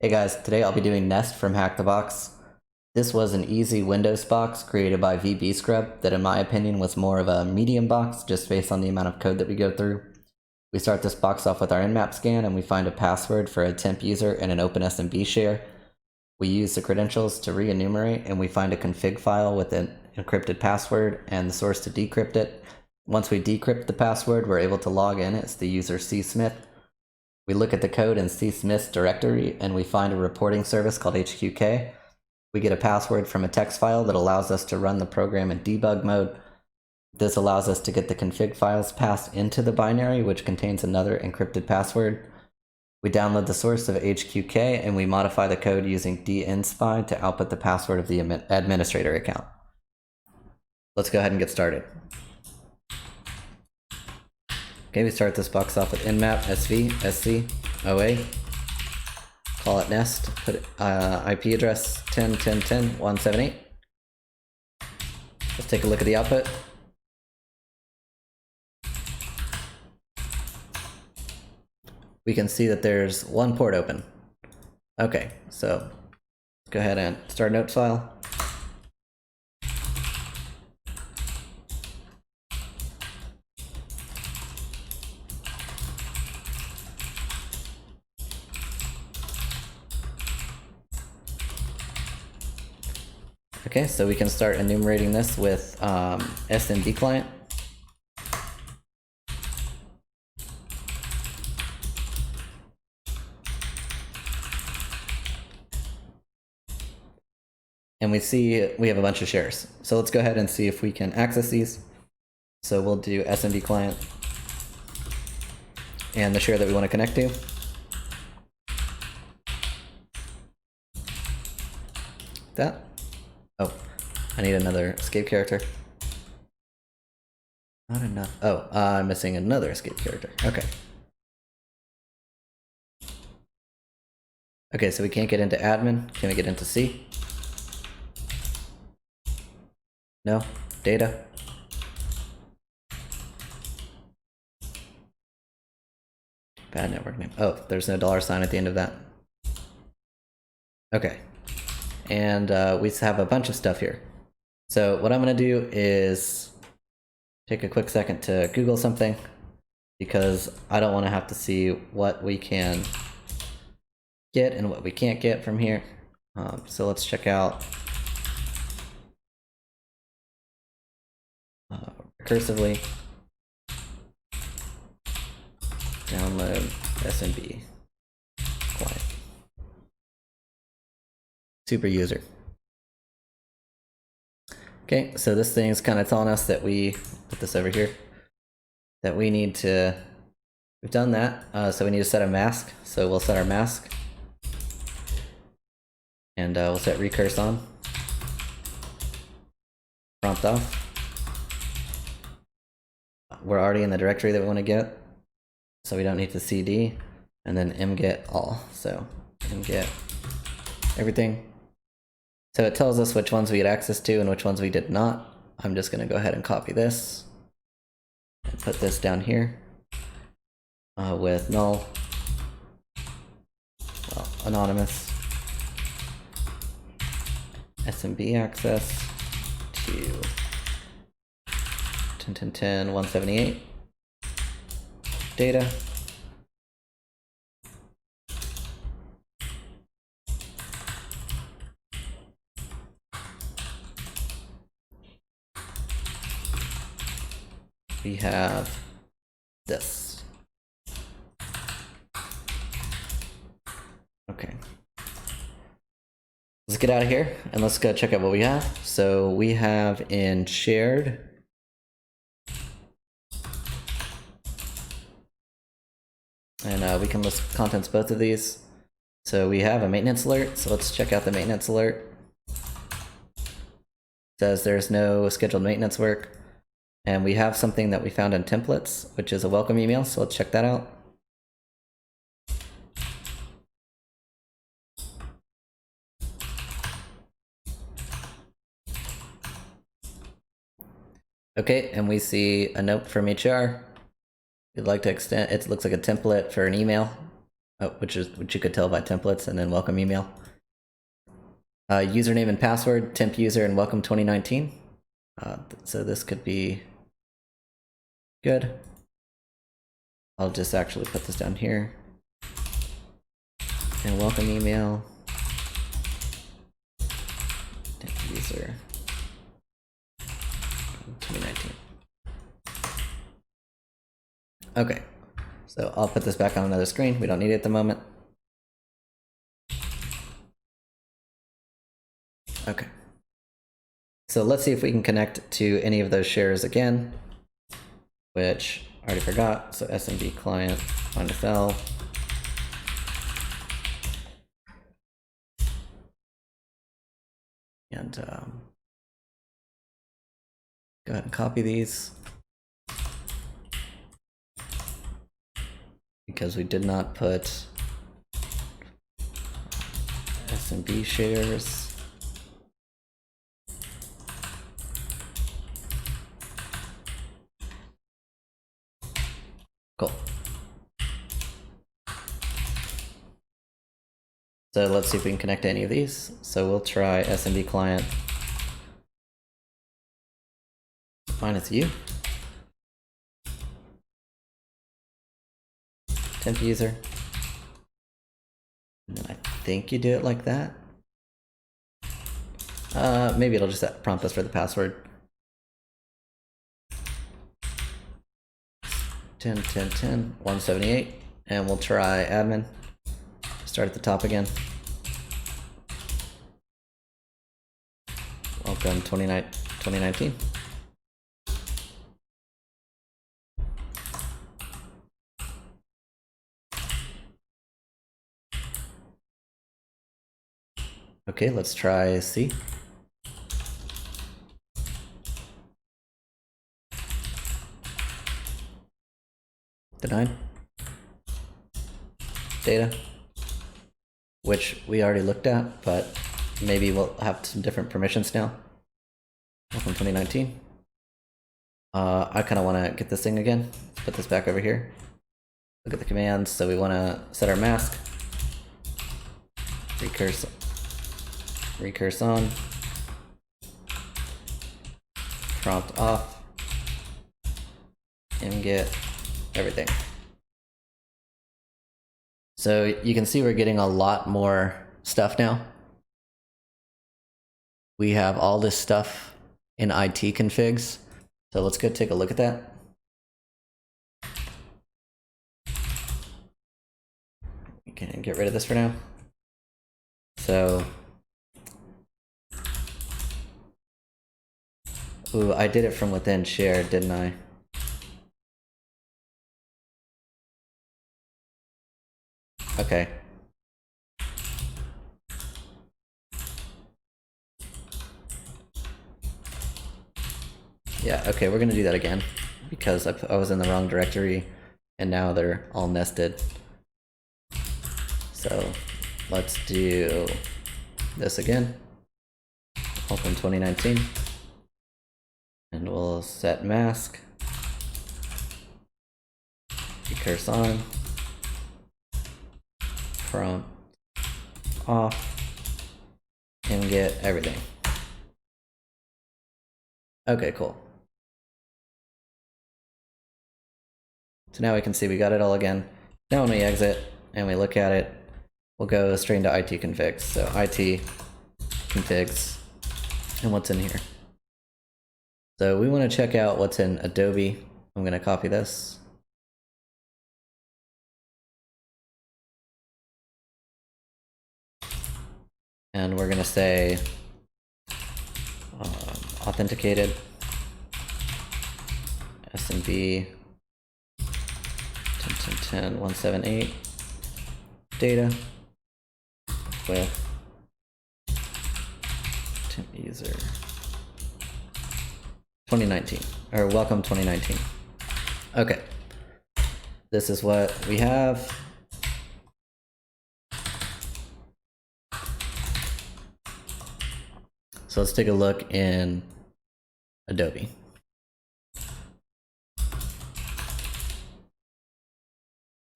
Hey guys, today I'll be doing Nest from HackTheBox. This was an easy Windows box created by VBScrub that in my opinion was more of a medium box just based on the amount of code that we go through. We start this box off with our nmap scan and we find a password for a TempUser and an OpenSMB share. We use the credentials to re-enumerate and we find a config file with an encrypted password and the source to decrypt it. Once we decrypt the password, we're able to log in as the user c.smith. We look at the code in c.smith's directory and we find a reporting service called HQK. We get a password from a text file that allows us to run the program in debug mode. This allows us to get the config files passed into the binary, which contains another encrypted password. We download the source of HQK and we modify the code using dnSpy to output the password of the administrator account. Let's go ahead and get started. Okay, we start this box off with nmap sv sc oa. Call it nest. Put IP address 10.10.10.178. Let's take a look at the output. We can see that there's one port open. Okay, so let's go ahead and start a notes file. Okay, so we can start enumerating this with smbclient. And we see we have a bunch of shares. So let's go ahead and see if we can access these. So we'll do smbclient and the share that we want to connect to. That. Oh, I need another escape character. Not enough. Oh, I'm missing another escape character. Okay. Okay, so we can't get into admin. Can we get into C? No. Data. Bad network name. Oh, there's no $sign at the end of that. Okay. And we have a bunch of stuff here. So what I'm going to do is take a quick second to Google something because I don't want to have to see what we can get and what we can't get from here. So let's check out recursively download smbclient. Super user. Okay, so this thing is kind of telling us that we put this over here, that we need to, we've done that, so we need to set a mask. So we'll set our mask and we'll set recurse on, prompt off. We're already in the directory that we want to get, so we don't need to cd, and then mget all. So mget everything. So it tells us which ones we had access to and which ones we did not. I'm just going to go ahead and copy this and put this down here with null, well, anonymous, SMB access to 10.10.10.178 data. We have this. Okay. Let's get out of here and let's go check out what we have. So we have in shared and we can list contents both of these. So we have a maintenance alert. So let's check out the maintenance alert. It says there's no scheduled maintenance work. And we have something that we found in templates, which is a welcome email, so let's check that out. Okay, and we see a note from HR. We'd like to extend, it looks like a template for an email. which you could tell by templates, and then welcome email. Username and password, TempUser and welcome 2019. So this could be good. I'll just actually put this down here. And welcome email. TempUser 2019. Okay, so I'll put this back on another screen. We don't need it at the moment. Okay. So let's see if we can connect to any of those shares again, which I already forgot. So smbclient -l. And go ahead and copy these, because we did not put SMB shares. Cool. So let's see if we can connect to any of these. So we'll try smbclient -u. TempUser. And then I think you do it like that. Maybe it'll just prompt us for the password. 10 178, and we'll try admin. Start at the top again. Welcome 2019. Okay, let's try C. Denied. Data, which we already looked at, but maybe we'll have some different permissions now. Welcome 2019. I kind of want to get this thing again. Let's put this back over here. Look at the commands. So we want to set our mask. Recurse on. Prompt off. And get everything. So you can see we're getting a lot more stuff now. We have all this stuff in IT configs. So let's go take a look at that. We can get rid of this for now. So, ooh, I did it from within share, didn't I? Okay. Yeah, okay, we're gonna do that again, because I was in the wrong directory, and now they're all nested. So let's do this again. Open 2019. And we'll set mask. Recurse on. Prompt off. And get everything. Okay, cool. So now we can see we got it all again. Now when we exit and we look at it, we'll go straight into IT configs. So IT configs and what's in here. So we want to check out what's in Adobe. I'm going to copy this. And we're going to say authenticated SMB 10.10.178 data with TempUser 2019, or welcome 2019. Okay, this is what we have. So let's take a look in Adobe.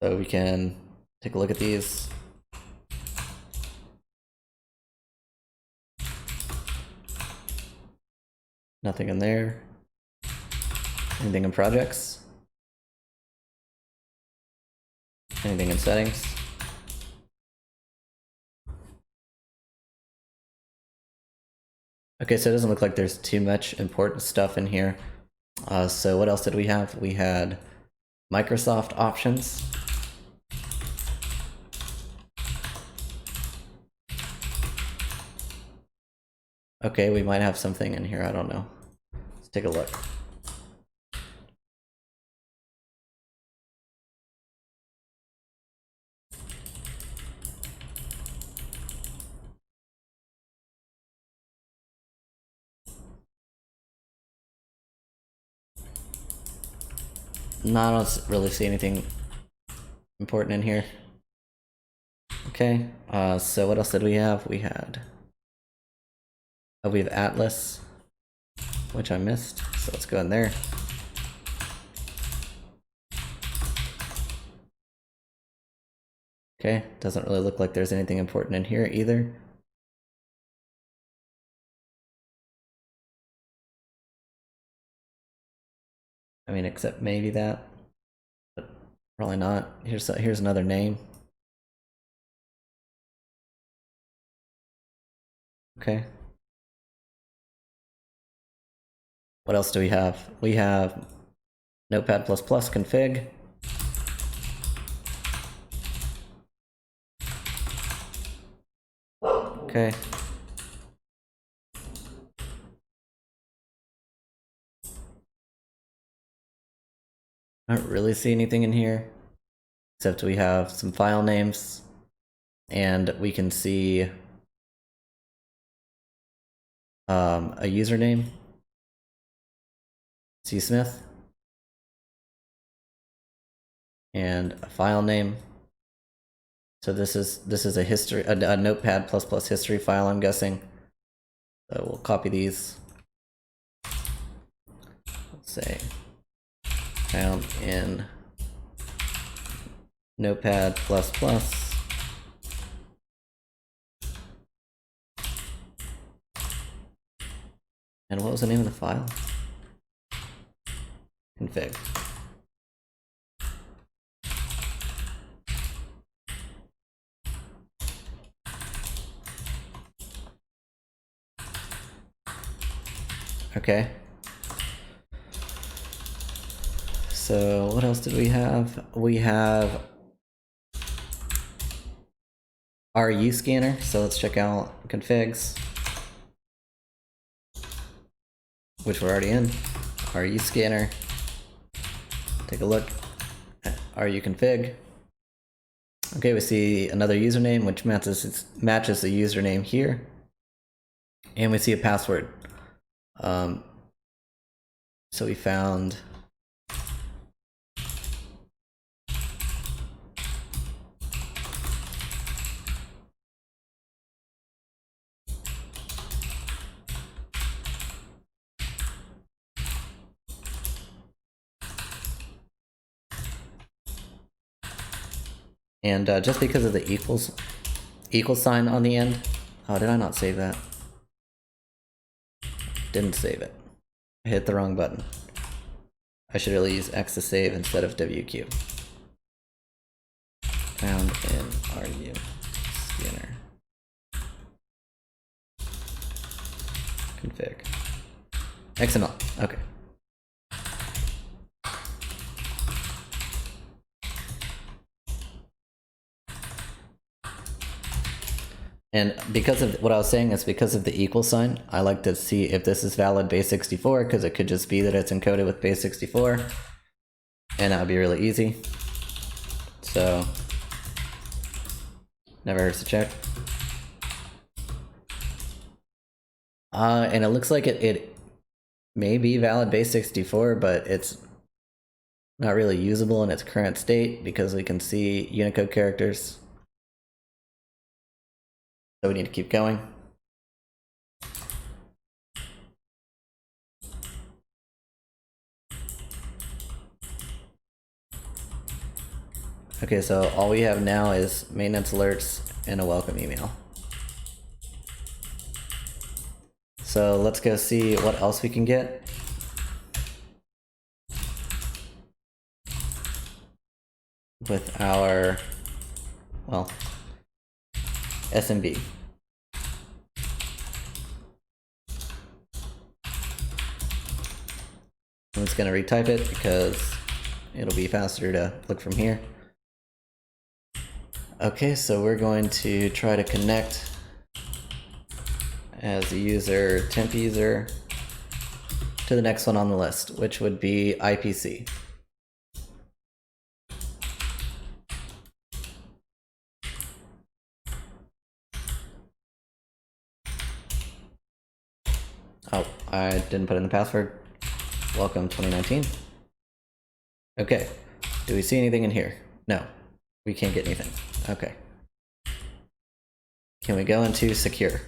So we can Take a look at these. Nothing in there. Anything in projects? Anything in settings? Okay, so it doesn't look like there's too much important stuff in here. So what else did we have? We had Microsoft options. Okay, we might have something in here, I don't know. Let's take a look. No, I don't really see anything important in here. Okay, so what else did we have? We have Atlas, which I missed, so let's go in there. Okay, doesn't really look like there's anything important in here either. I mean, except maybe that, but probably not. Here's another name. Okay. What else do we have? We have Notepad++ config. Okay. I don't really see anything in here, except we have some file names, and we can see a username, c.smith, and a file name. So this is a history, a Notepad++ history file, I'm guessing. So we'll copy these. Let's say found in Notepad++. And what was the name of the file? Config. Okay. So what else did we have? We have RU scanner. So let's check out configs, which we're already in. RU scanner. Take a look at RU config. Okay, we see another username which matches the username here, and we see a password. So we found and just because of the equal sign on the end. Oh, did I not save that? Didn't save it. I hit the wrong button. I should really use X to save instead of WQ. Found in RU scanner. Config. XML. Okay. And because of what I was saying, it's because of the equal sign. I like to see if this is valid base64, because it could just be that it's encoded with base64, and that would be really easy. So never hurts to check. And it looks like it may be valid base64, but it's not really usable in its current state because we can see Unicode characters. So we need to keep going. Okay, so all we have now is maintenance alerts and a welcome email. So let's go see what else we can get. With our, well, SMB. I'm just going to retype it because it'll be faster to look from here. Okay, so we're going to try to connect as a user, TempUser, to the next one on the list, which would be IPC. Oh, I didn't put in the password. Welcome 2019. Okay, do we see anything in here? No, we can't get anything. Okay. Can we go into secure?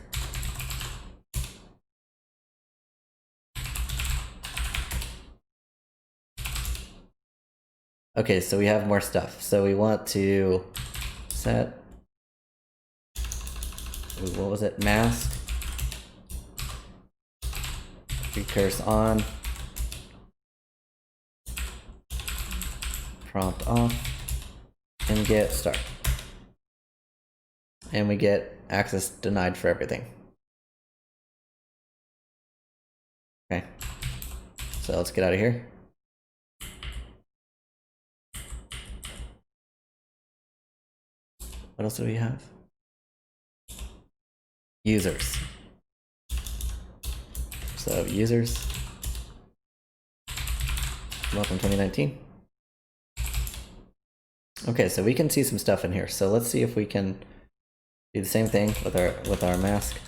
Okay, so we have more stuff. So we want to set, what was it, mask, recurse on, prompt off, and get start. And we get access denied for everything. Okay, so let's get out of here. What else do we have? Users. So users. Welcome 2019. Okay, so we can see some stuff in here. So let's see if we can do the same thing with our mask.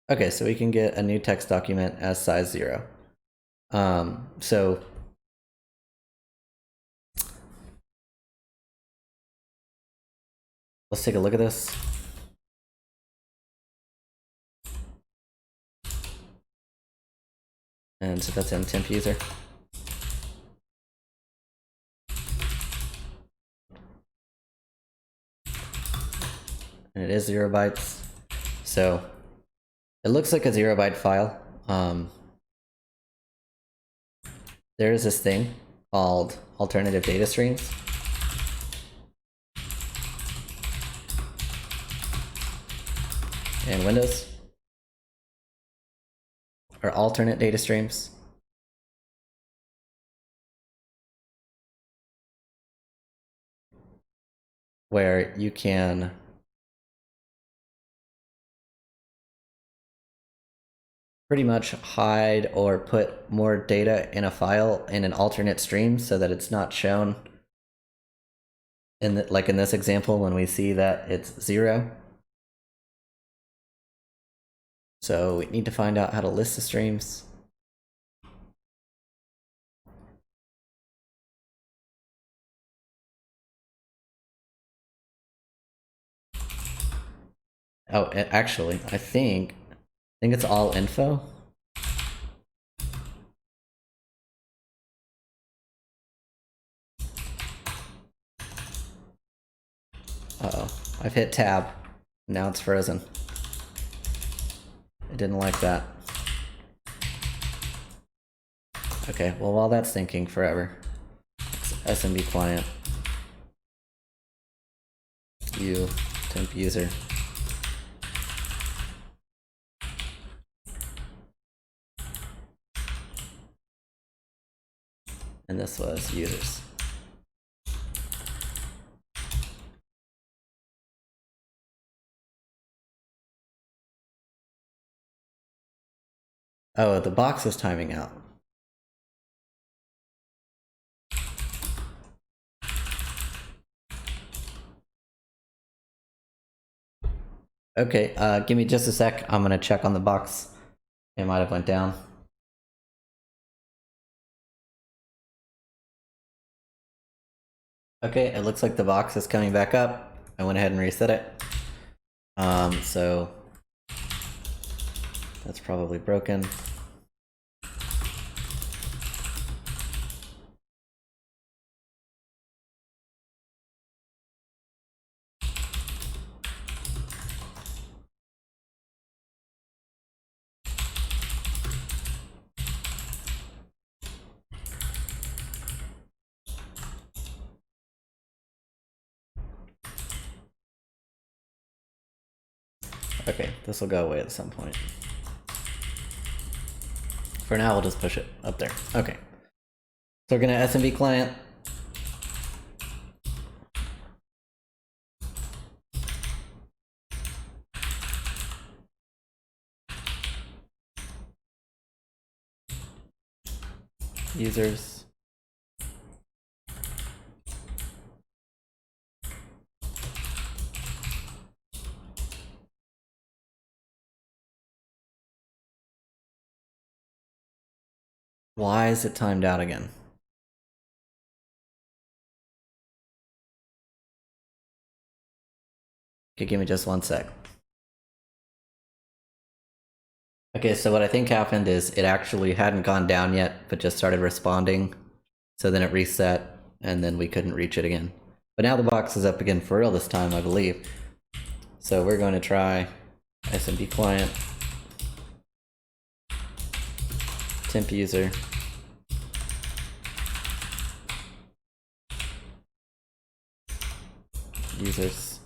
Okay, so we can get a new text document as size 0. So let's take a look at this. And so that's in TempUser. And it is 0 bytes. So it looks like a 0 byte file. There is this thing called alternative data streams. In Windows, or alternate data streams. Where you can pretty much hide or put more data in a file in an alternate stream so that it's not shown in the, like in this example when we see that it's 0. So we need to find out how to list the streams. Oh, actually, I think it's allinfo. Uh-oh, I've hit tab. Now it's frozen. I didn't like that. Okay, well, while that's thinking forever, it's smbclient, TempUser. And this was users. Oh, the box is timing out. Okay, give me just a sec. I'm gonna check on the box. It might have went down. Okay, it looks like the box is coming back up. I went ahead and reset it. So That's probably broken. Okay, this will go away at some point. For now, we'll just push it up there. Okay. So we're gonna smbclient. Users. Why is it timed out again? Okay, give me just 1 sec. Okay, so what I think happened is it actually hadn't gone down yet, but just started responding. So then it reset, and then we couldn't reach it again. But now the box is up again for real this time, I believe. So we're going to try smbclient, TempUser, users.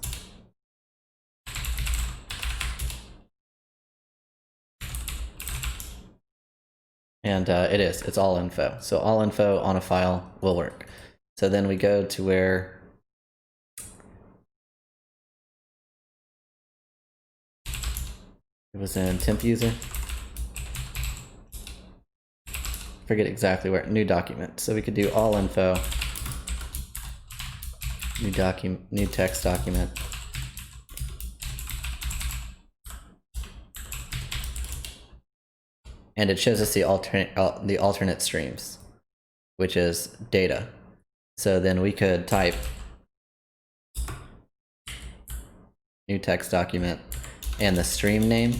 And it's all info. So all info on a file will work. So then we go to where it was in TempUser. Forget exactly where, new document. So we could do all info, new text document. And it shows us the alternate streams, which is data. So then we could type new text document and the stream name.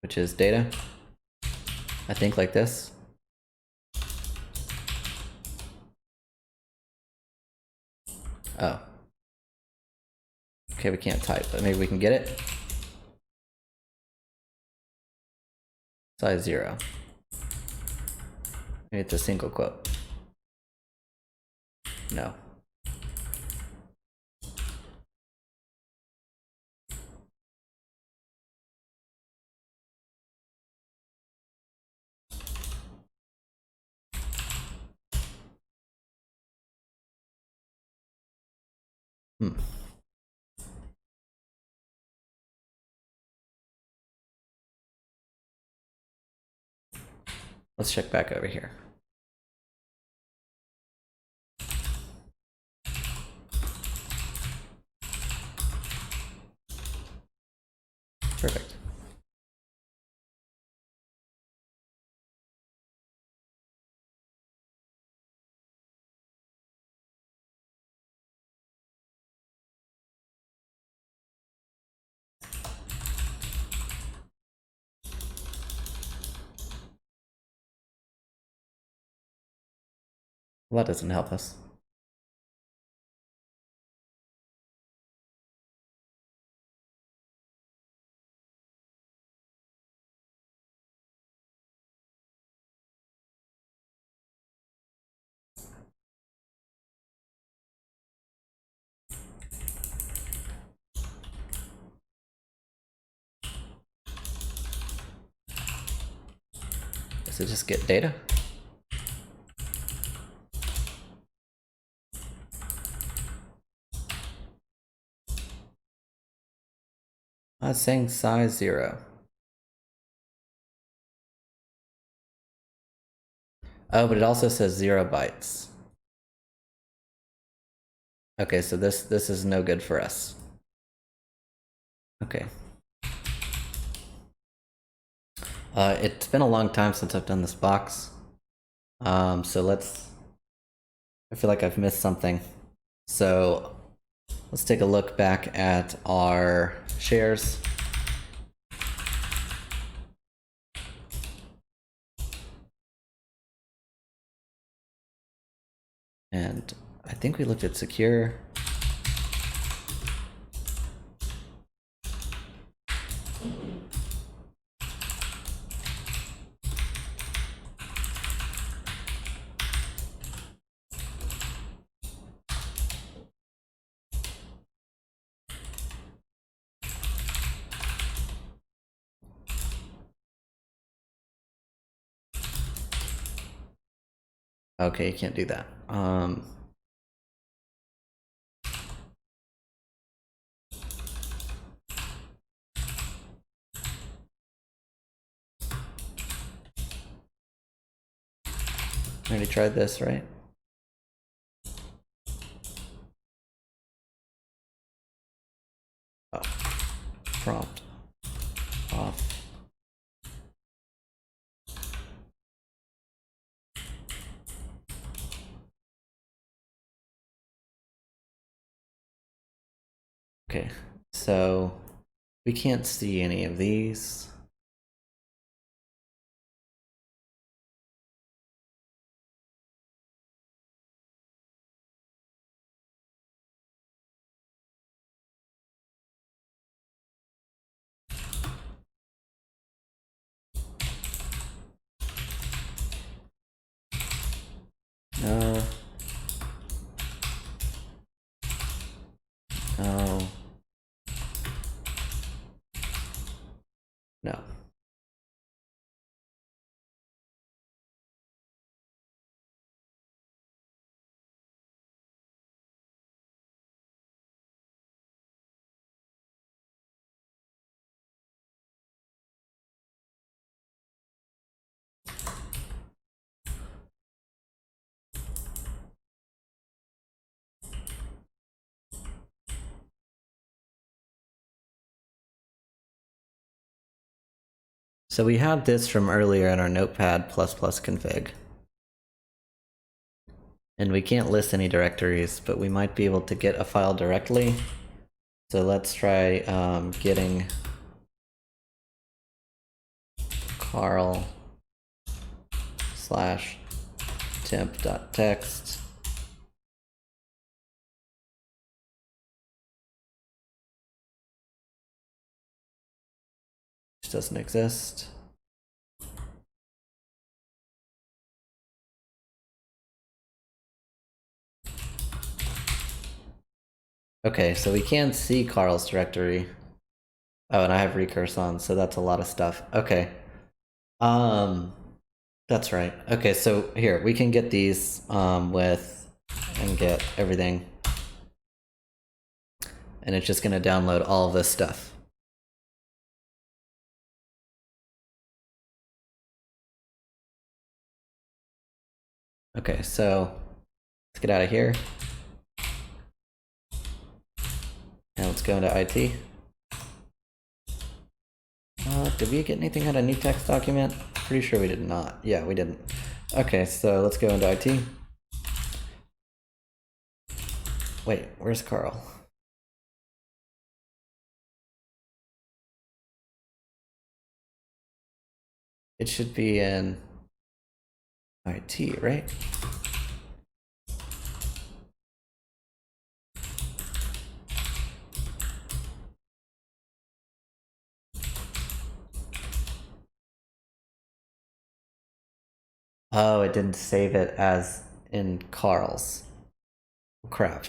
Which is data. I think like this. Oh. Okay, we can't type, but maybe we can get it. Size 0. Maybe it's a single quote. No. Let's check back over here. Perfect. Well, that doesn't help us. Does it just get data? It's saying size 0. Oh, but it also says 0 bytes. Okay, so this is no good for us. Okay. It's been a long time since I've done this box. So I feel like I've missed something. So let's take a look back at our shares. And I think we looked at secure. Okay, you can't do that. I already tried this, right? Oh, prompt off. Okay, so we can't see any of these. No. No. No. So we had this from earlier in our notepad++ config. And we can't list any directories, but we might be able to get a file directly. So let's try getting Carl/temp.txt. Which doesn't exist. Okay, so we can see Carl's directory. Oh, and I have recurse on, so that's a lot of stuff. Okay. That's right. Okay, so here, we can get these and get everything. And it's just gonna download all of this stuff. Okay, so let's get out of here. And let's go into IT. Did we get anything out of new text document? Pretty sure we did not. Yeah, we didn't. Okay, so let's go into IT. Wait, where's Carl? It should be in IT, right? Oh, it didn't save it as in Carl's. Crap.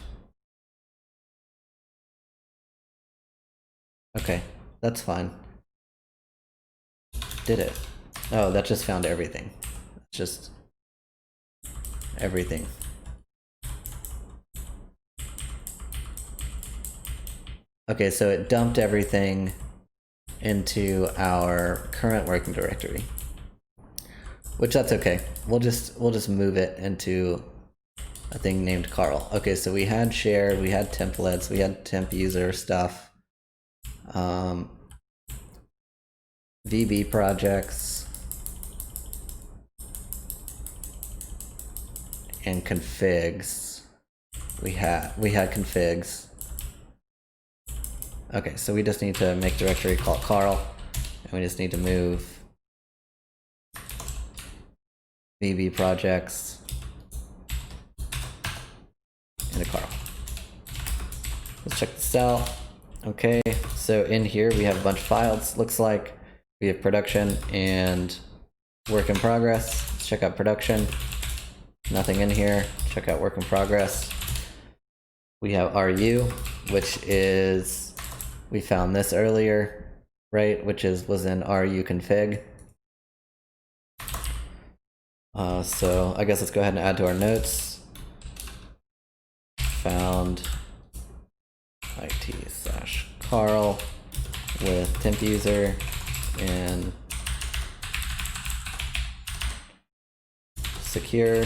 Okay, that's fine. Did it? Oh, that just found everything. Just everything. Okay, so it dumped everything into our current working directory. Which that's okay. We'll just move it into a thing named Carl. Okay, so we had shared, we had templates, we had TempUser stuff. VB projects. And configs. We had configs. Okay, so we just need to make a directory called Carl, and we just need to move VB projects into Carl. Let's check this out. Okay, so in here we have a bunch of files. Looks like we have production and work in progress. Let's check out production. Nothing in here. Check out work in progress. We have RU, which is, we found this earlier, right? Which was in RU config. So I guess let's go ahead and add to our notes. Found IT/Carl with TempUser and secure.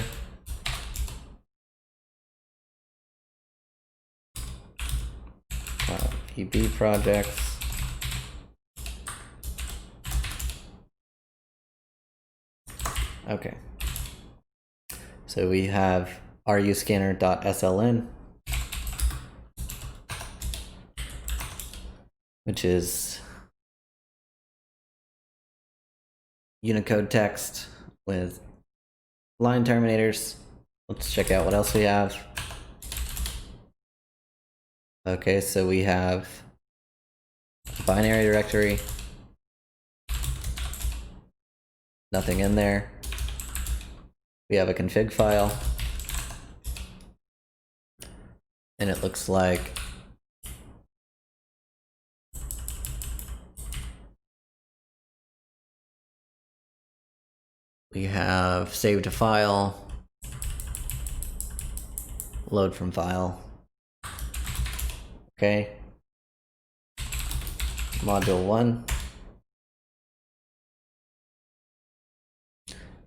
VB projects. Okay. So we have ruscanner.sln, which is Unicode text with line terminators. Let's check out what else we have. Okay, so we have a binary directory. Nothing in there. We have a config file. And it looks like we have save to file, load from file. Okay. Module 1.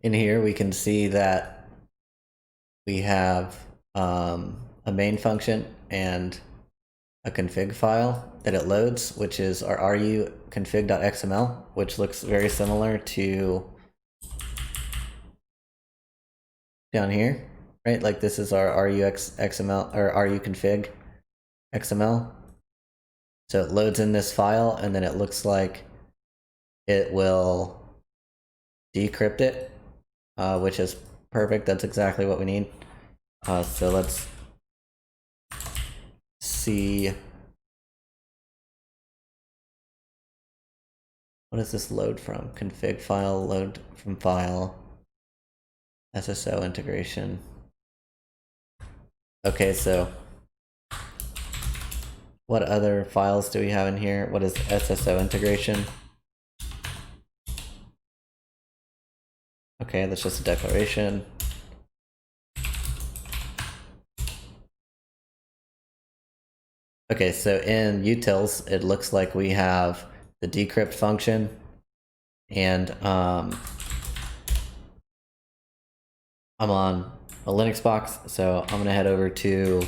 In here we can see that we have a main function and a config file that it loads, which is our ru config.xml, which looks very similar to down here, right? Like this is our XML or ru config XML. So it loads in this file and then it looks like it will decrypt it, which is perfect. That's exactly what we need. So let's see. What does this load from? Config file, load from file, SSO integration. Okay, so what other files do we have in here? What is SSO integration? Okay, that's just a declaration. Okay, so in utils, it looks like we have the decrypt function, and I'm on a Linux box, so I'm gonna head over to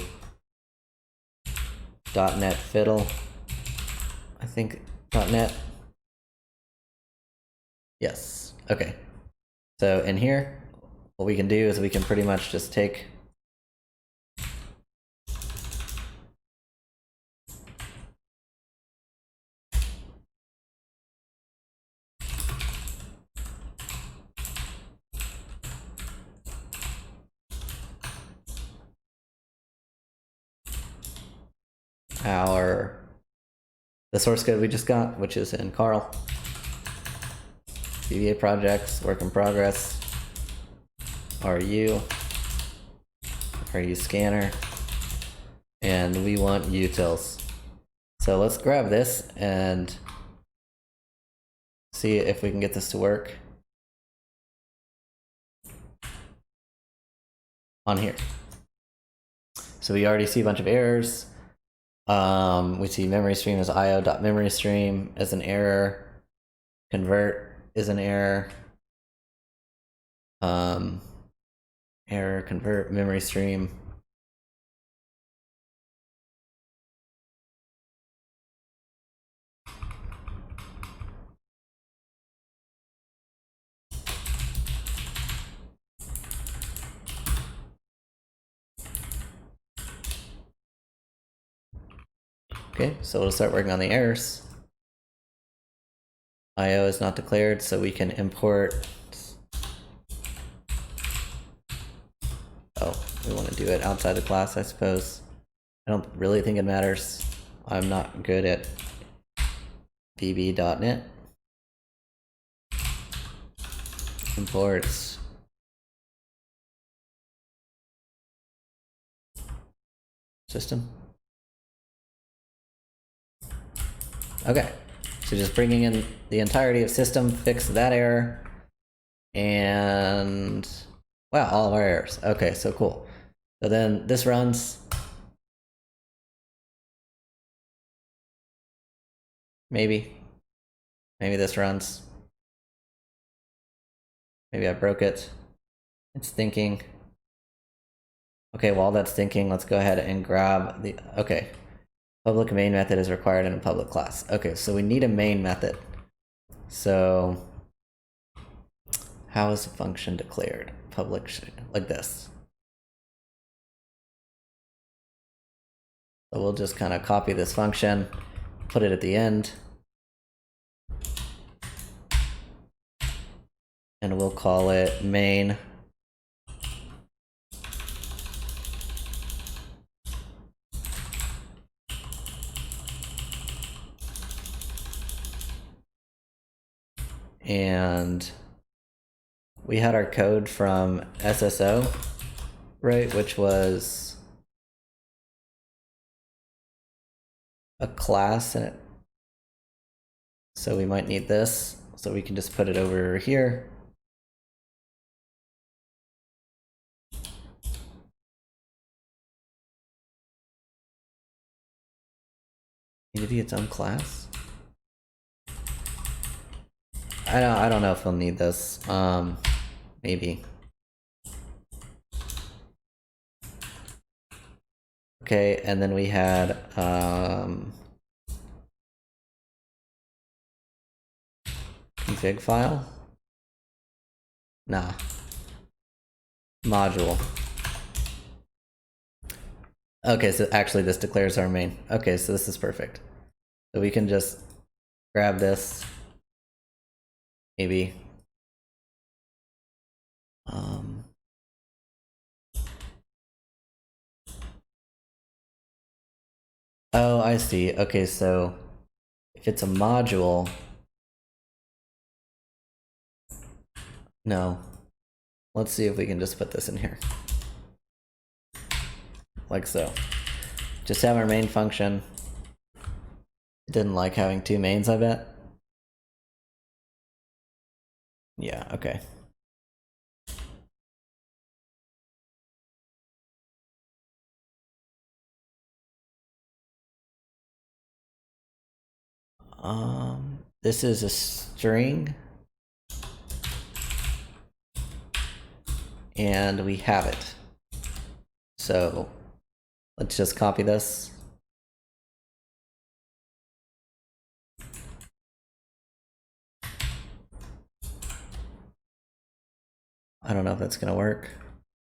.NET Fiddle. I think .NET. Yes. Okay. So in here, what we can do is we can pretty much just take the source code we just got, which is in Carl. VBA projects, work in progress, RU scanner, and we want utils. So let's grab this and see if we can get this to work on here. So we already see a bunch of errors. We see memory stream as io.memorystream as an error. Convert is an error. Error convert memory stream. Okay, so we'll start working on the errors. IO is not declared, so we can import. Oh, we want to do it outside the class, I suppose. I don't really think it matters. I'm not good at VB.net. Imports. System. Okay, so just bringing in the entirety of system, fix that error, and wow, all of our errors. Okay, so cool. So then this runs. Maybe this runs. Maybe I broke it. It's thinking. Okay, while that's thinking, let's go ahead and grab the, okay. Public main method is required in a public class. Okay, so we need a main method. So how is a function declared? Public, like this. So we'll just kind of copy this function, put it at the end, and we'll call it main. And we had our code from SSO, right, which was a class in it. So we might need this, so we can just put it over here. Need to be its own class? I don't know if we'll need this. Maybe. Okay, and then we had config file? Nah. Module. Okay, so actually this declares our main. Okay, so this is perfect. So we can just grab this. Maybe. Oh, I see. Okay, so if it's a module, no. Let's see if we can just put this in here. Like so. Just have our main function. It didn't like having two mains, I bet. Yeah, okay. This is a string. And we have it. So let's just copy this. I don't know if that's gonna work.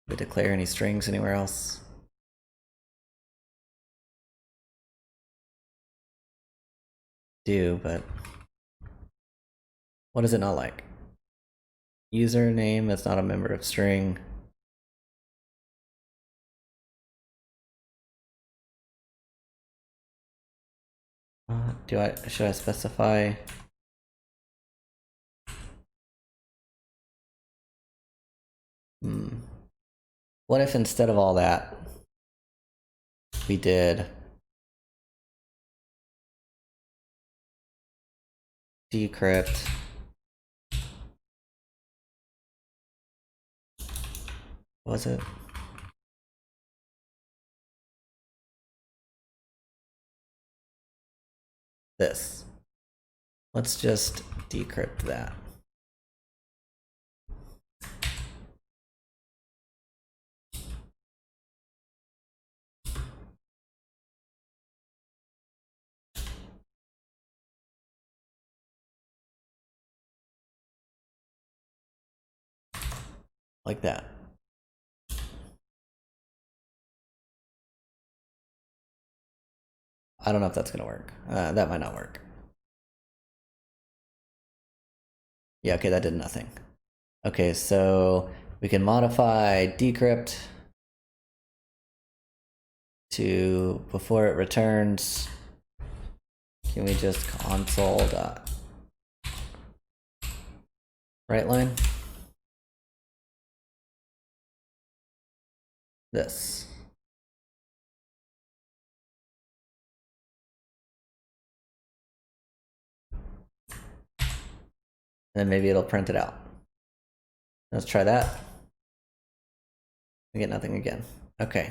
We declare any strings anywhere else. Do, but what does it not like? Username that's not a member of string. Should I specify? What if instead of all that, we did decrypt was it? This. Let's just decrypt that. Like that. I don't know if that's gonna work. That might not work. Yeah, okay, that did nothing. Okay, so we can modify decrypt to before it returns. Can we just console dot right line? This. And then maybe it'll print it out. Let's try that. We get nothing again. Okay.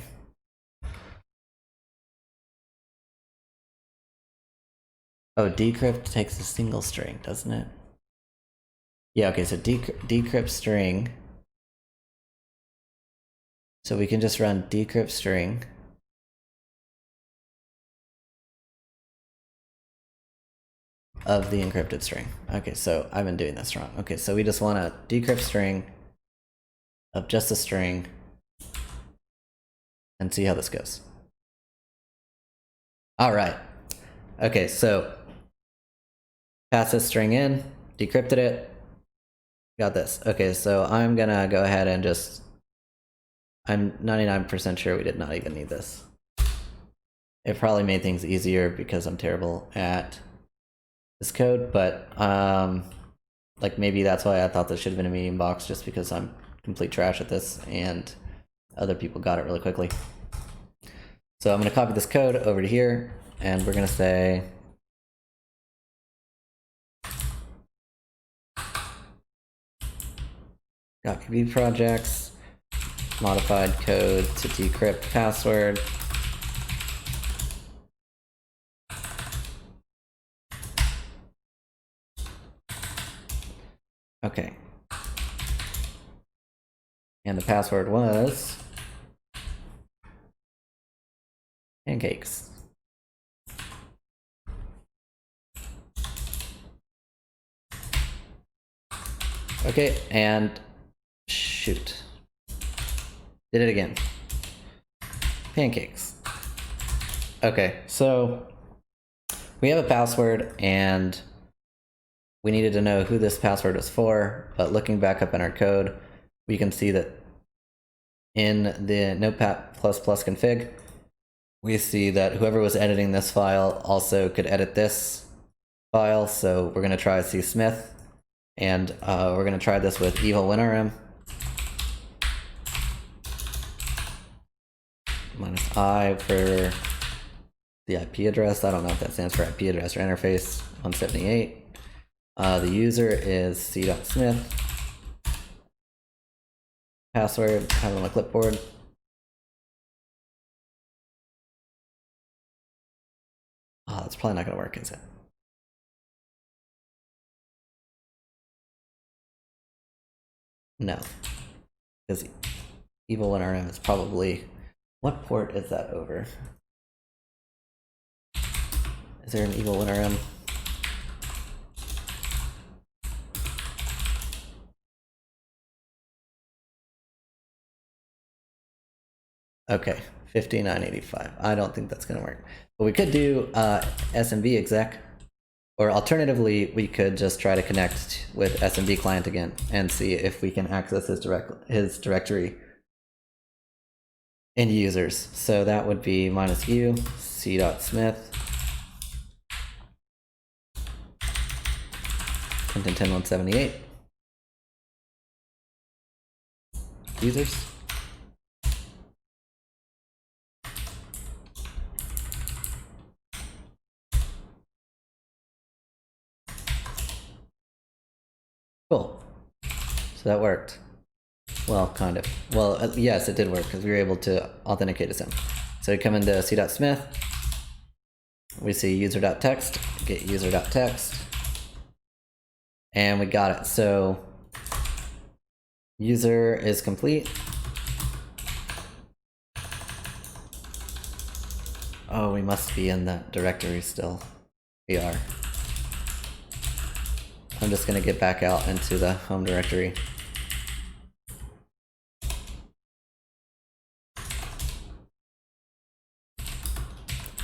Oh, decrypt takes a single string, doesn't it? Yeah, okay, so decrypt string. So we can just run decrypt string. Of the encrypted string. Okay, so I've been doing this wrong. Okay, so we just want a decrypt string of just a string and see how this goes. All right. Okay, so pass this string in, decrypted it, got this. Okay, so I'm gonna go ahead and just, I'm 99% sure we did not even need this. It probably made things easier because I'm terrible at this code, but like maybe that's why I thought this should have been a medium box, just because I'm complete trash at this and other people got it really quickly. So I'm going to copy this code over to here, and we're going to say copy projects, modified code to decrypt password. Okay. And the password was pancakes. Okay, and shoot. Did it again. Pancakes. Okay, so we have a password and we needed to know who this password was for, but looking back up in our code, we can see that in the Notepad++ config, we see that whoever was editing this file also could edit this file. So we're going to try c.smith, and we're going to try this with evil_winrm -I for the IP address. I don't know if that stands for IP address or interface. 178. The user is c.smith. Password, have it on a clipboard. Oh, that's probably not going to work, is it? No. Because evil_winrm is probably... What port is that over? Is there an evil_winrm? Okay, 5985. I don't think that's going to work. But we could do smbexec, or alternatively, we could just try to connect with smbclient again and see if we can access his directory in users. So that would be -u c.smith 10.10.178 users. Cool. So that worked. Well, kind of. Well, yes, it did work because we were able to authenticate as him. So we come into c.smith. We see user.txt, get user.txt. And we got it. So user is complete. Oh, we must be in that directory still. We are. I'm just going to get back out into the home directory.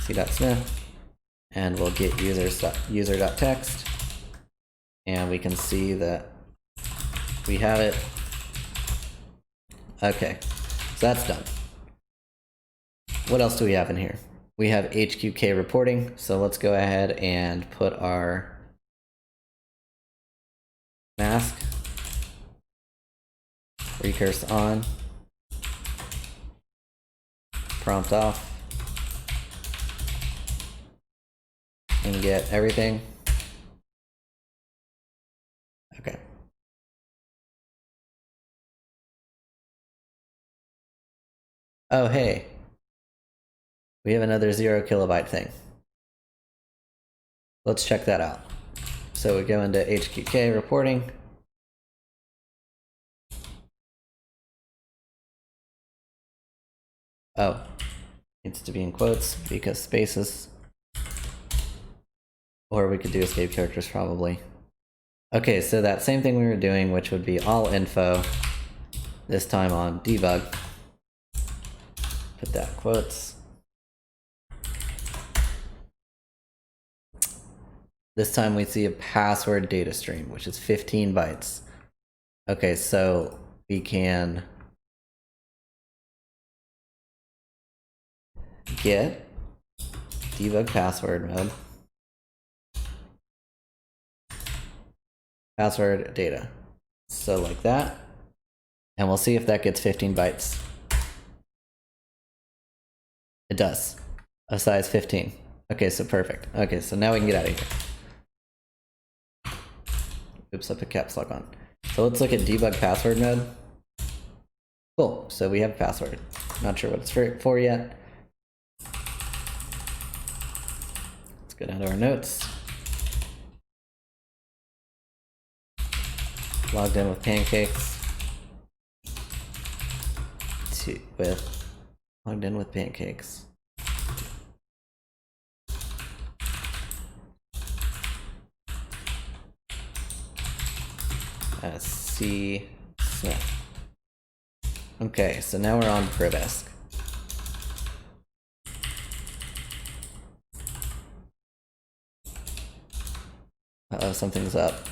c.smith. and we'll get user.txt, and we can see that we have it. Okay, so that's done. What else do we have in here? We have HQK reporting, so let's go ahead and put our mask, recurse on, prompt off, and get everything. Okay. Oh, hey. We have another 0 kilobyte thing. Let's check that out. So we go into HQK reporting. Oh, needs to be in quotes because spaces. Or we could do escape characters probably. Okay, so that same thing we were doing, which would be all info, this time on debug. Put that in quotes. This time we see a password data stream, which is 15 bytes. Okay, so we can get debug password mode, password data. So like that, and we'll see if that gets 15 bytes. It does, a size 15. Okay, so perfect. Okay, so now we can get out of here. Oops, I put caps lock on. So let's look at debug password mode. Cool, so we have a password. Not sure what it's for yet. Let's go down to our notes. Logged in with pancakes. Logged in with pancakes. C.smith. Okay, so now we're on Provesk. Uh-oh, something's up.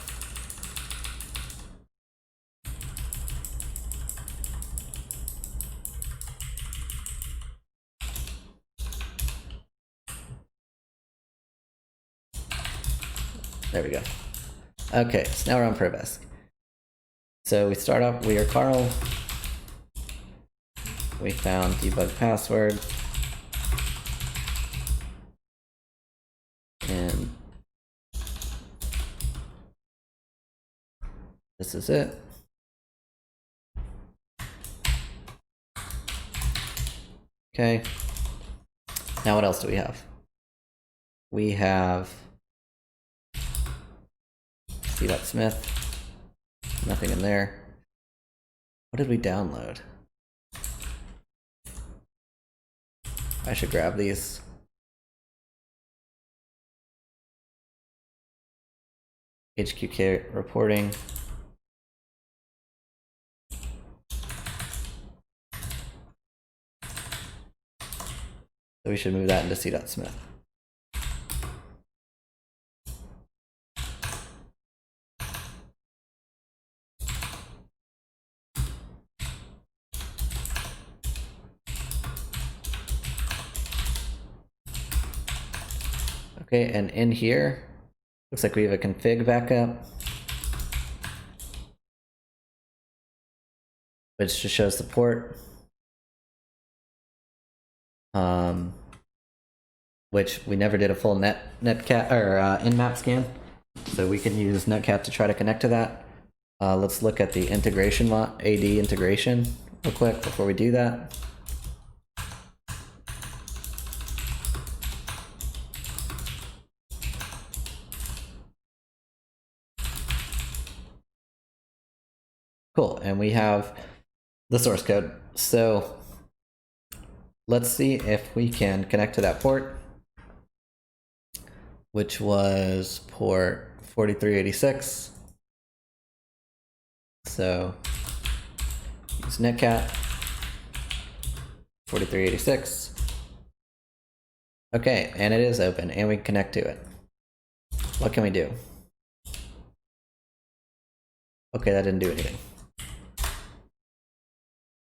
There we go. Okay, so now we're on Provesk. So we start off, we are Carl. We found debug password. And this is it. Okay. Now what else do we have? We have c.smith. Nothing in there. What did we download? I should grab these. HQK reporting. So we should move that into c.smith. Okay, and in here, looks like we have a config backup, which just shows the port, which we never did a full netcat or nmap scan, so we can use netcat to try to connect to that. Let's look at the integration AD integration real quick before we do that. Cool, and we have the source code. So let's see if we can connect to that port, which was port 4386. So use netcat 4386. Okay, and it is open, and we can connect to it. What can we do? Okay, that didn't do anything.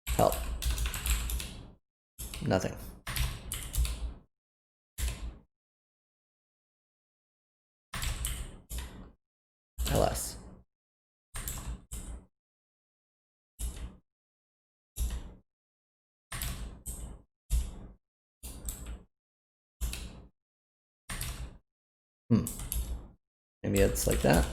Help. Nothing. ls. Maybe it's like that.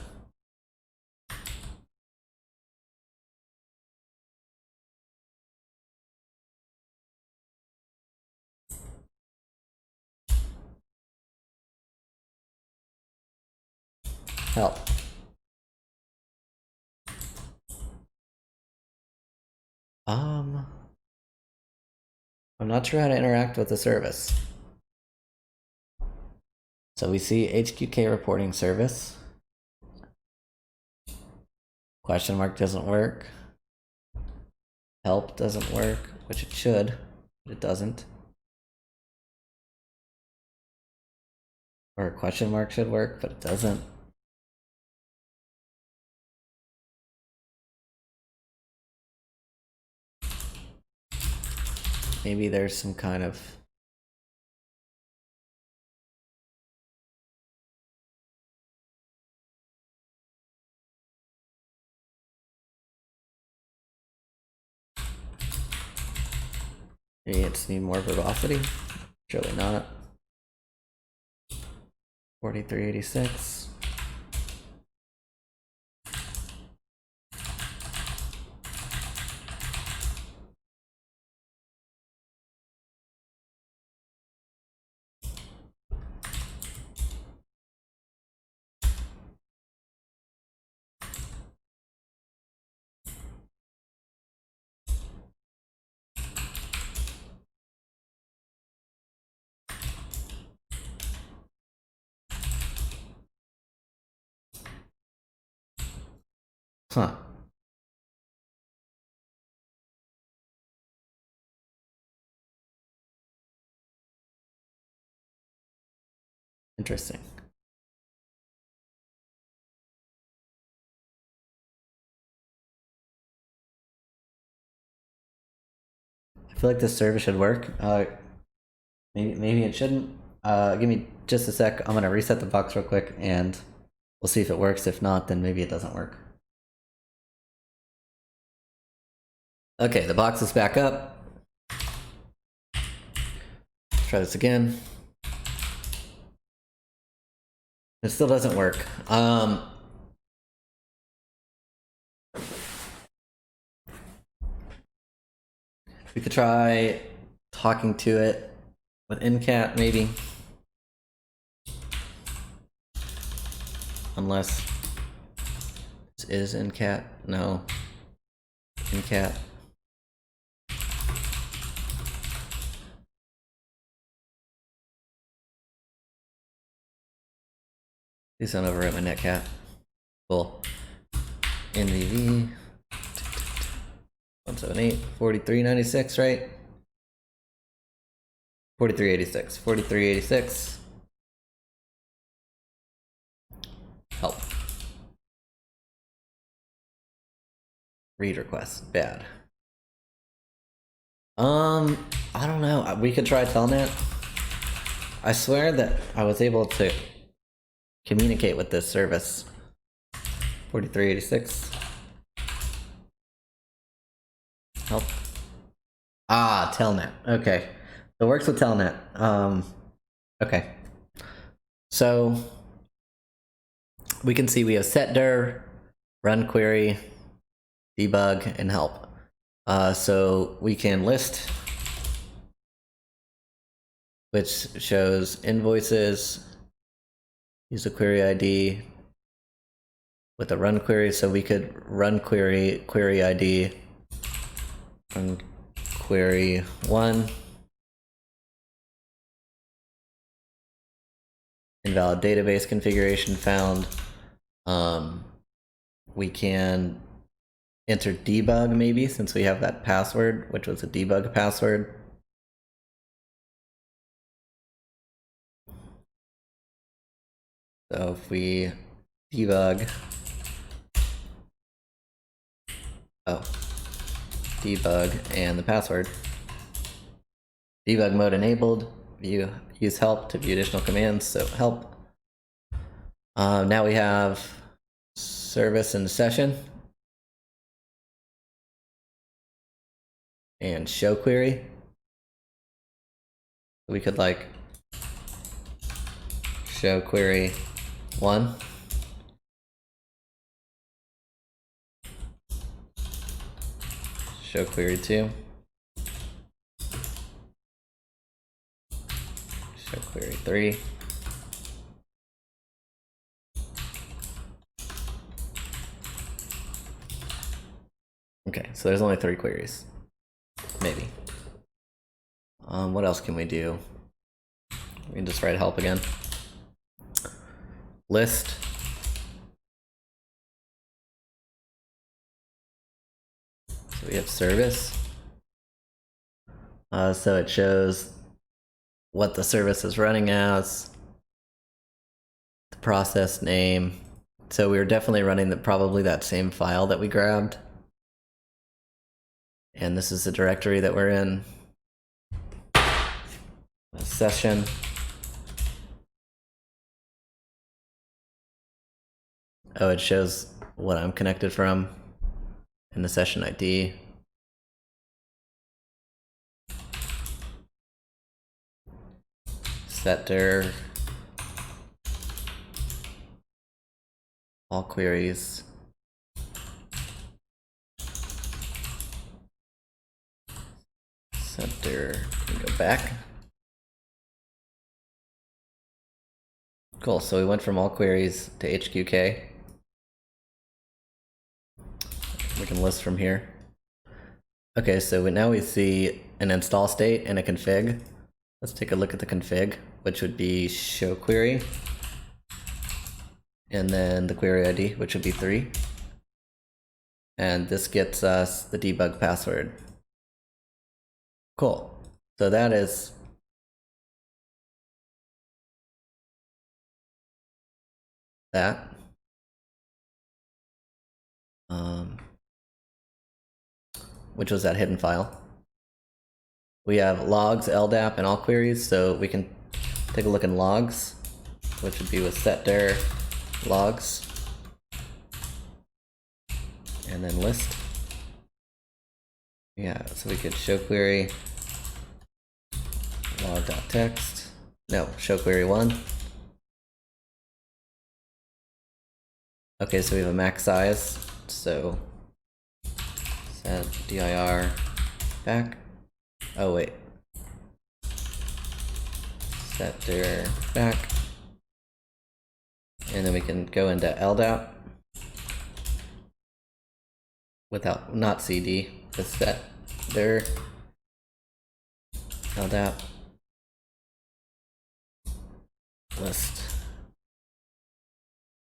Help. I'm not sure how to interact with the service. So we see HQK reporting service. Question mark doesn't work. Help doesn't work, which it should, but it doesn't. Or a question mark should work, but it doesn't. Maybe there's some kind of maybe it just need more verbosity. Surely not. 4386. Huh. Interesting. I feel like this service should work. Maybe it shouldn't. Give me just a sec. I'm gonna reset the box real quick and we'll see if it works. If not, then maybe it doesn't work. Okay, the box is back up. Let's try this again. It still doesn't work. We could try talking to it with NCAT, maybe. Unless this is NCAT. No. NCAT. Please don't overwrite my netcat. Cool. NVV 178 4396, right? 4386. 4386. Help. Read request. Bad. I don't know. We could try telnet. I swear that I was able to communicate with this service. 4386. Help. Ah, telnet. Okay. So it works with telnet. Okay. So we can see we have setdir, run query, debug, and help. So we can list, which shows invoices, use a query ID with a run query. So we could run query ID, run query 1, invalid database configuration found. We can enter debug maybe, since we have that password, which was a debug password. So if we debug, debug and the password, debug mode enabled, use help to view additional commands, so help. Now we have service in the session and show query. We could like show query 1, show query 2, show query 3, okay, so there's only 3 queries, maybe. What else can we do? We can just write help again. List. So we have service. So it shows what the service is running as, the process name. So we were definitely running probably that same file that we grabbed. And this is the directory that we're in. A session. Oh, it shows what I'm connected from in the session ID. Setter. All queries. Setter. Can go back. Cool. So we went from all queries to HQK. We can list from here. Okay, so now we see an install state and a config. Let's take a look at the config, which would be show query, and then the query ID, which would be 3. And this gets us the debug password. Cool. So that is that. Which was that hidden file. We have logs, LDAP, and all queries, so we can take a look in logs, which would be with setdir logs, and then list. Yeah, so we could show query log.txt. No, show query 1. Okay, so we have a max size, so set dir back. Oh wait. Set dir back. And then we can go into LDAP without, not CD, just set dir LDAP list.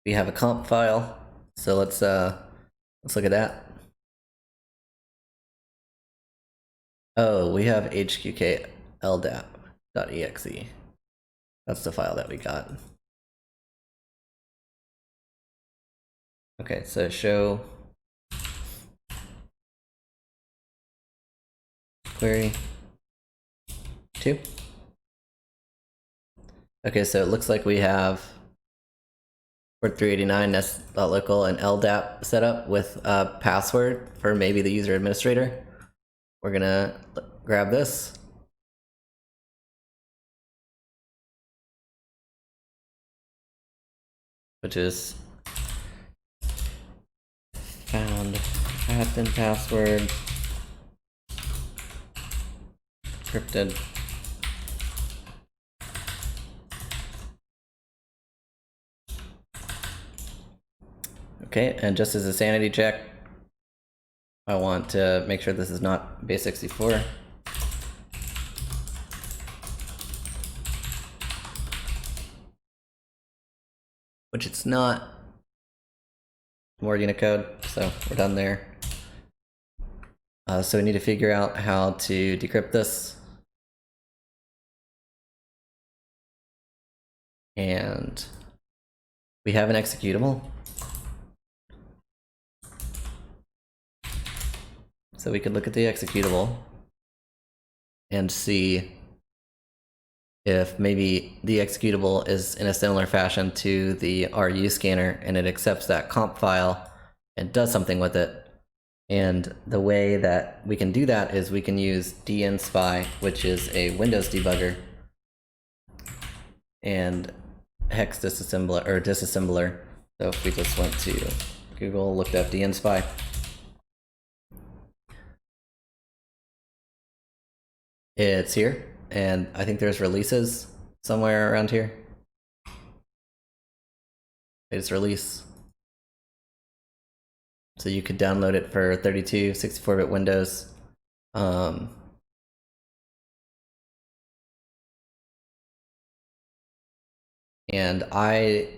We have a comp file, so let's look at that. Oh, we have HQKLdap.exe. That's the file that we got. Okay, so show query 2. Okay, so it looks like we have port 389 nest.local and LDAP set up with a password for maybe the user administrator. We're gonna grab this. Which is found admin password encrypted. Okay, and just as a sanity check, I want to make sure this is not base64. Which it's not. More Unicode, so we're done there. So we need to figure out how to decrypt this. And we have an executable. So we could look at the executable and see if maybe the executable is in a similar fashion to the RU scanner and it accepts that comp file and does something with it. And the way that we can do that is we can use dnSpy, which is a Windows debugger, and hex disassembler. So if we just went to Google, looked up dnSpy, it's here, and I think there's releases somewhere around here. It's release. So you could download it for 32, 64-bit Windows. And I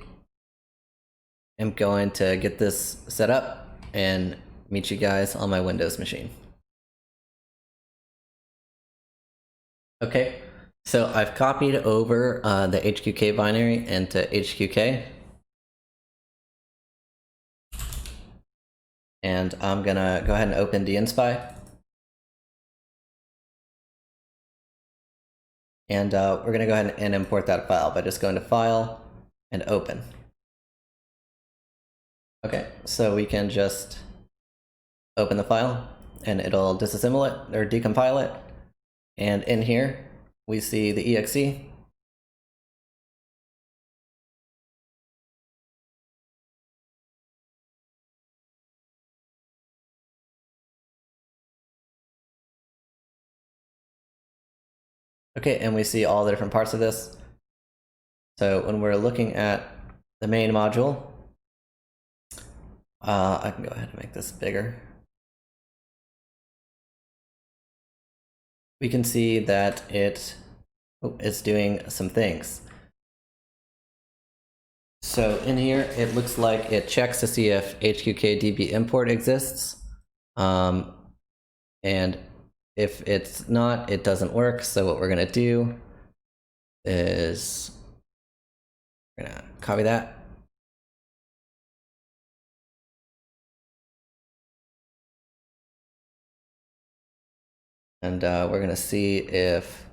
am going to get this set up and meet you guys on my Windows machine. Okay, so I've copied over the HQK binary into HQK. And I'm gonna go ahead and open dnSpy. And we're gonna go ahead and import that file by just going to File and Open. Okay, so we can just open the file and it'll disassemble it or decompile it. And in here, we see the exe. Okay, and we see all the different parts of this. So when we're looking at the main module, I can go ahead and make this bigger. We can see that it's doing some things. So in here, it looks like it checks to see if HQKDB import exists. And if it's not, it doesn't work. So what we're gonna do is we're gonna copy that. And we're gonna see if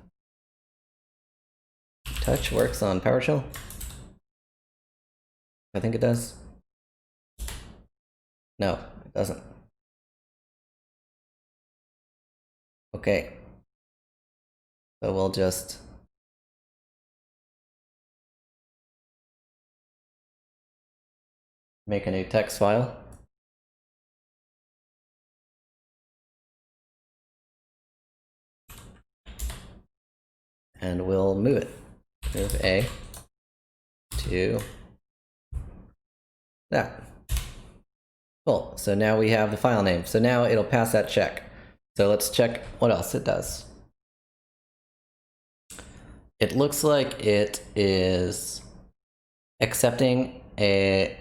touch works on PowerShell. I think it does. No, it doesn't. Okay. So we'll just make a new text file. And we'll move it. Move A to that. Cool, so now we have the file name. So now it'll pass that check. So let's check what else it does. It looks like it is accepting a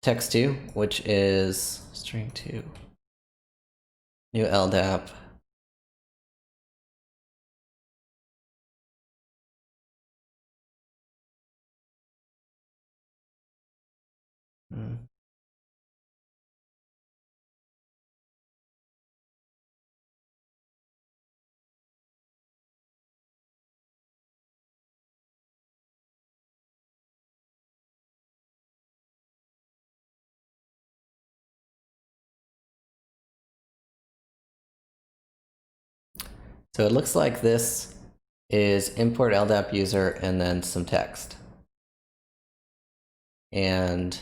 text2, which is string2, new LDAP. So it looks like this is import LDAP user and then some text. And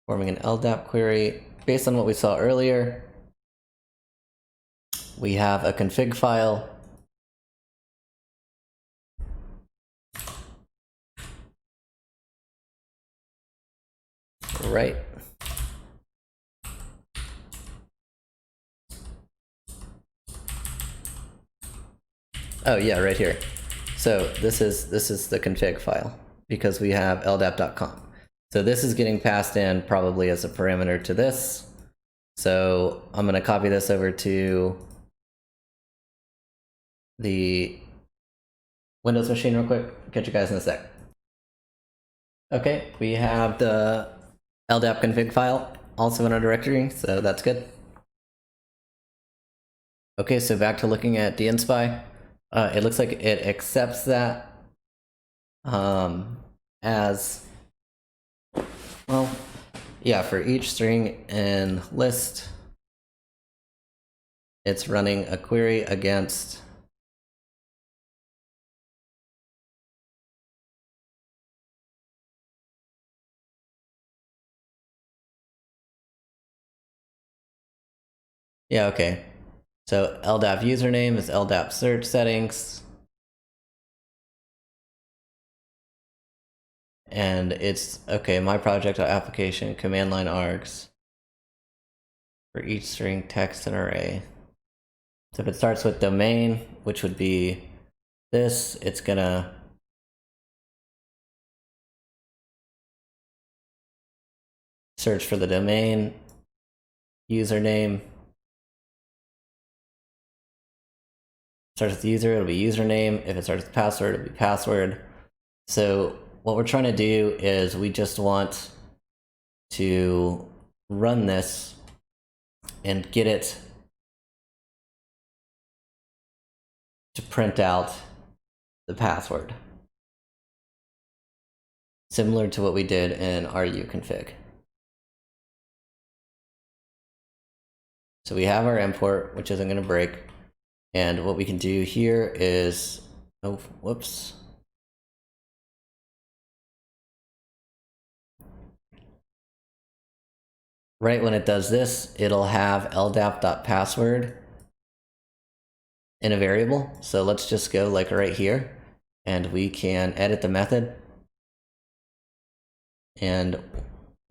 forming an LDAP query. Based on what we saw earlier, we have a config file. Right. Oh yeah, right here. So this is the config file because we have ldap.com. So this is getting passed in probably as a parameter to this. So I'm going to copy this over to the Windows machine real quick. catch you guys in a sec. Okay, we have the LDAP config file also in our directory, so that's good. Okay, so back to looking at dnSpy. It looks like it accepts that as, well, yeah, for each string in list, it's running a query against yeah, okay. So LDAP username is LDAP search settings. And it's, okay, my project application command line args for each string text and array. So if it starts with domain, which would be this, it's gonna search for the domain, username. Starts with user, it'll be username. If it starts with password, it'll be password. So what we're trying to do is we just want to run this and get it to print out the password, similar to what we did in ruconfig. So we have our import, which isn't going to break, and what we can do here is, oh, whoops. Right when it does this, it'll have ldap.password in a variable. So let's just go like right here, and we can edit the method, and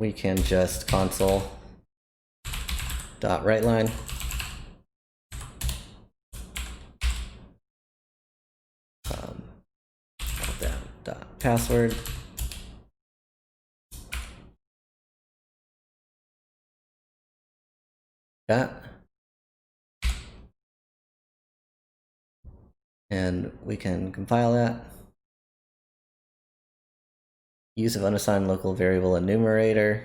we can just console.writeLine ldap.password. That. And we can compile that. Use of unassigned local variable enumerator.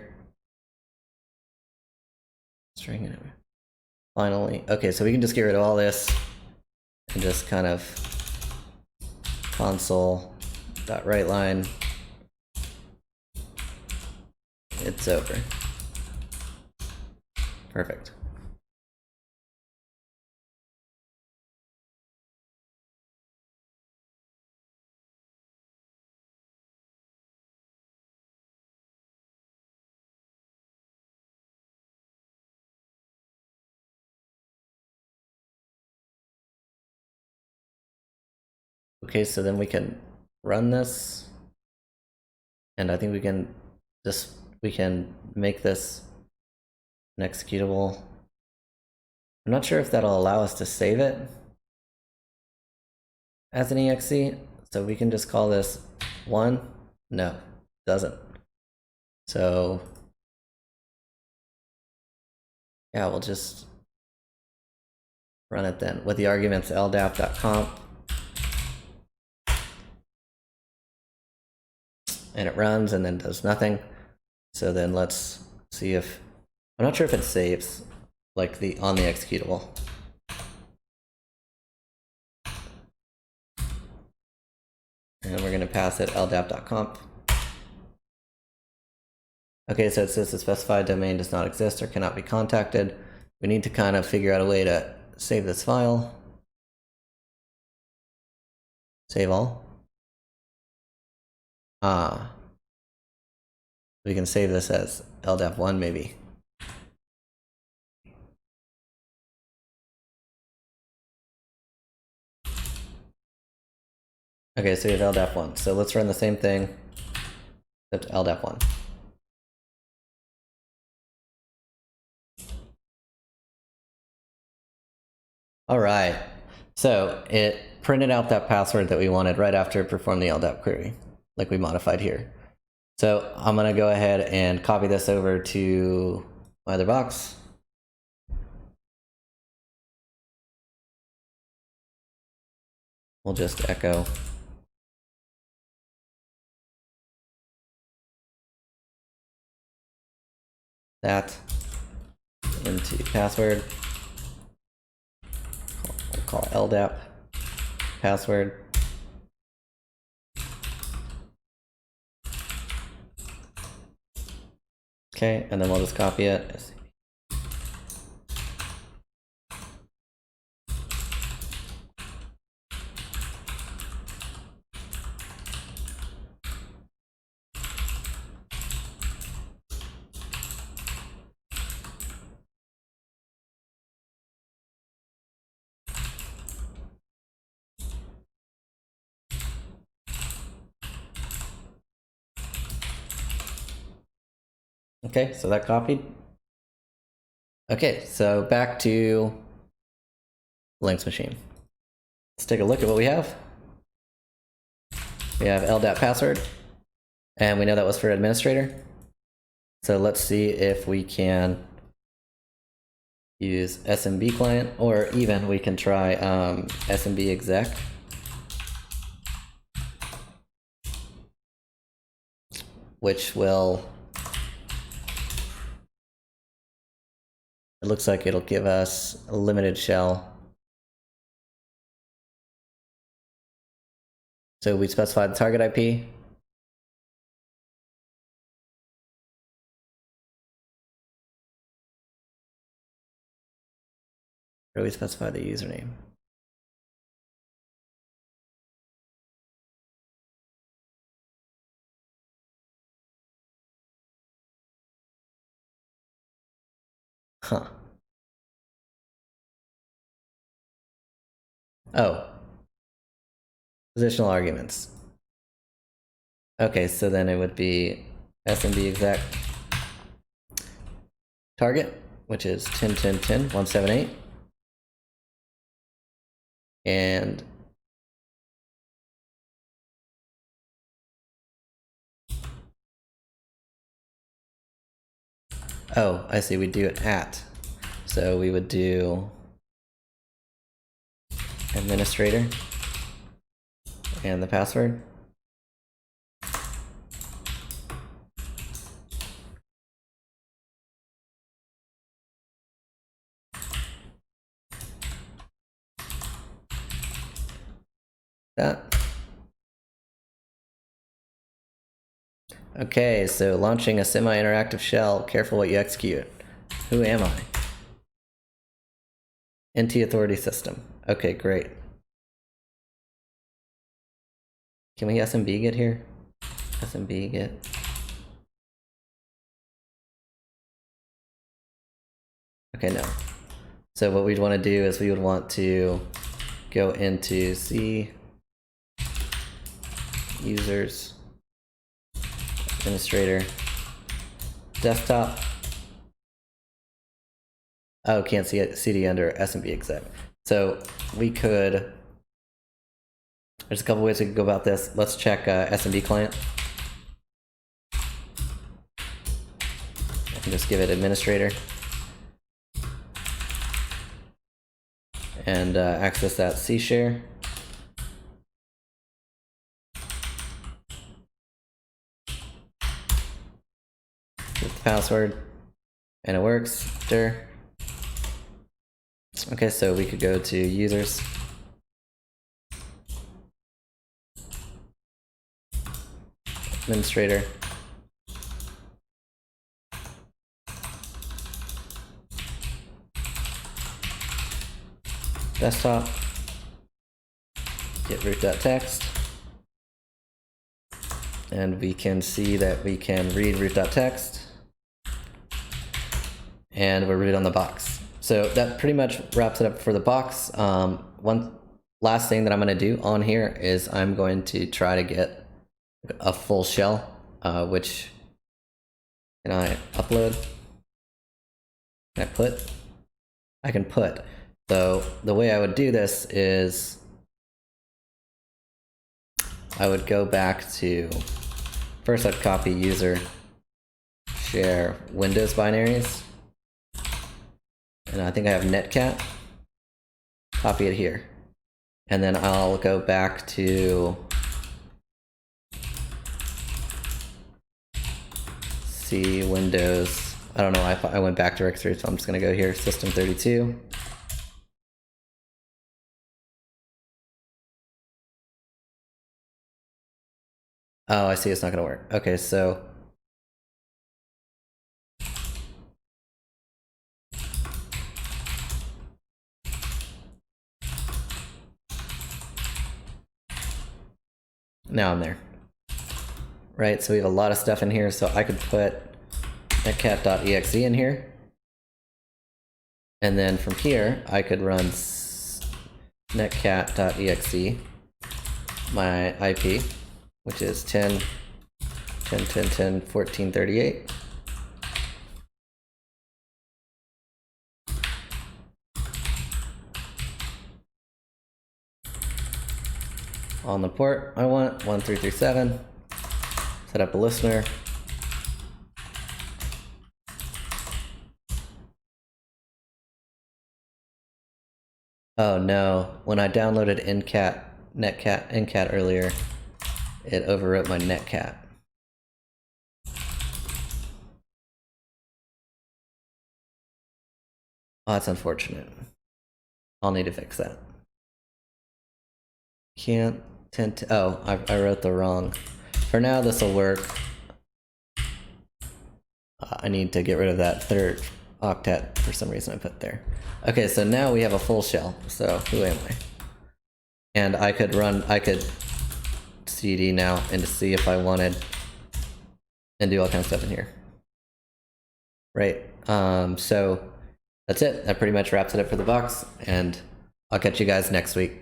String enumerator. Finally, okay, so we can just get rid of all this and just kind of console.writeLine. It's over. Perfect. Okay, so then we can run this, and I think we can make this an executable. I'm not sure if that'll allow us to save it as an exe, so we can just call this 1. No, doesn't. So yeah, we'll just run it then with the arguments ldap.comp, and it runs and then does nothing. So then let's see if, I'm not sure if it saves like on the executable. And we're going to pass it ldap.comp. Okay, so it says the specified domain does not exist or cannot be contacted. We need to kind of figure out a way to save this file. Save all. We can save this as ldap1 maybe. Okay, so we have ldap1. So let's run the same thing, except ldap1. All right, so it printed out that password that we wanted right after it performed the LDAP query, like we modified here. So I'm gonna go ahead and copy this over to my other box. We'll just echo that into password. We'll call LDAP password. Okay, and then we'll just copy it. Okay, so that copied. Okay, so back to Linux machine. Let's take a look at what we have. We have LDAP password, and we know that was for administrator. So let's see if we can use smbclient, or even we can try smbexec. Which will, it looks like it'll give us a limited shell. So we specify the target IP. Or we specify the username. Huh. Oh. Positional arguments. Okay, so then it would be smbexec target, which is 10.10.10.178. And oh, I see, we do it at. So we would do administrator and the password. That. Okay, so launching a semi-interactive shell, careful what you execute. Who am I? NT authority system. Okay, great. Can we SMB get here? SMB get. Okay, no. So what we'd want to do is we would want to go into C, users, administrator, desktop. Oh, can't see it, CD under smbexec. So we could, there's a couple ways we could go about this. Let's check smbclient. I can just give it administrator. And access that C share. With the password, and it works. Sure. Okay, so we could go to users. Administrator. Desktop. Get root.txt. And we can see that we can read root.txt. And we're rooted on the box. So that pretty much wraps it up for the box. One last thing that I'm going to do on here is I'm going to try to get a full shell, which can I upload? Can I put? I can put. So the way I would do this is I would go back to, first I'd copy user share Windows binaries. And I think I have netcat. Copy it here. And then I'll go back to C Windows I don't know, I went back directory, so I'm just gonna go here, system32. Oh, I see, it's not gonna work. Okay, so now I'm there. Right, so we have a lot of stuff in here, so I could put netcat.exe in here. And then from here, I could run netcat.exe, my IP, which is 10, 10, 10, 10, 1438. On the port, I want 1337. Set up a listener. Oh no, when I downloaded netcat earlier, it overwrote my netcat. Oh, that's unfortunate. I'll need to fix that. Can't tend to, oh, I wrote the wrong. For now, this will work. I need to get rid of that third octet for some reason I put there. Okay, so now we have a full shell. So who am I? And I could cd now and to see if I wanted, and do all kinds of stuff in here. Right. So that's it. That pretty much wraps it up for the box, and I'll catch you guys next week.